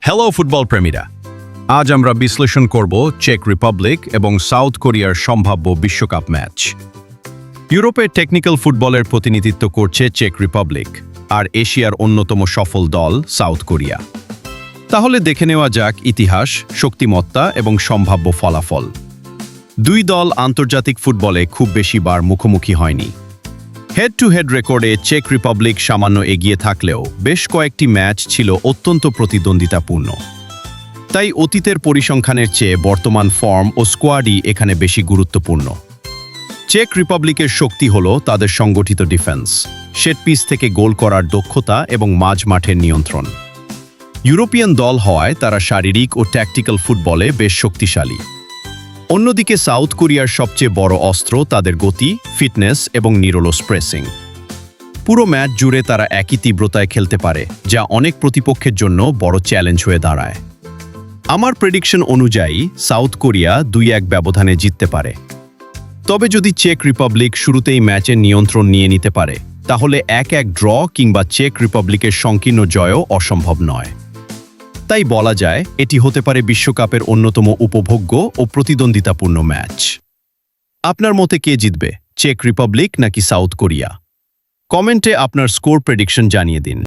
Hello football প্রেমীরা, আজ আমরা বিশ্লেষণ করব চেক রিপাবলিক এবং সাউথ কোরিয়ার সম্ভাব্য বিশ্বকাপ ম্যাচ। ইউরোপের টেকনিক্যাল ফুটবলের প্রতিনিধিত্ব করছে চেক রিপাবলিক, আর এশিয়ার অন্যতম সফল দল সাউথ কোরিয়া। তাহলে দেখে নেওয়া যাক ইতিহাস, শক্তিমত্তা এবং সম্ভাব্য ফলাফল। দুই দল আন্তর্জাতিক ফুটবলে খুব বেশি বার মুখোমুখি হয়নি। হেড টু হেড রেকর্ডে চেক রিপাবলিক সামান্য এগিয়ে থাকলেও বেশ কয়েকটি ম্যাচ ছিল অত্যন্ত প্রতিদ্বন্দ্বিতাপূর্ণ। তাই অতীতের পরিসংখ্যানের চেয়ে বর্তমান ফর্ম ও স্কোয়াডই এখানে বেশি গুরুত্বপূর্ণ। চেক রিপাবলিকের শক্তি হল তাদের সংগঠিত ডিফেন্স, সেটপিস থেকে গোল করার দক্ষতা এবং মাঝ মাঠের নিয়ন্ত্রণ। ইউরোপিয়ান দল হওয়ায় তারা শারীরিক ও ট্যাকটিক্যাল ফুটবলে বেশ শক্তিশালী। অন্যদিকে সাউথ কোরিয়ার সবচেয়ে বড় অস্ত্র তাদের গতি, ফিটনেস এবং নিরলস প্রেসিং। পুরো ম্যাচ জুড়ে তারা একই তীব্রতায় খেলতে পারে, যা অনেক প্রতিপক্ষের জন্য বড় চ্যালেঞ্জ হয়ে দাঁড়ায়। আমার প্রেডিকশন অনুযায়ী সাউথ কোরিয়া 2-1 ব্যবধানে জিততে পারে। তবে যদি চেক রিপাবলিক শুরুতেই ম্যাচের নিয়ন্ত্রণ নিয়ে নিতে পারে, তাহলে 1-1 ড্র কিংবা চেক রিপাবলিকের সংকীর্ণ জয়ও অসম্ভব নয়। তাই বলা যায় এটি হতে পারে বিশ্বকাপের অন্যতম উপভোগ্য ও প্রতিদ্বন্দ্বিতাপূর্ণ ম্যাচ। আপনার মতে কে জিতবে, চেক রিপাবলিক নাকি সাউথ কোরিয়া? কমেন্টে আপনার স্কোর প্রেডিকশন জানিয়ে দিন।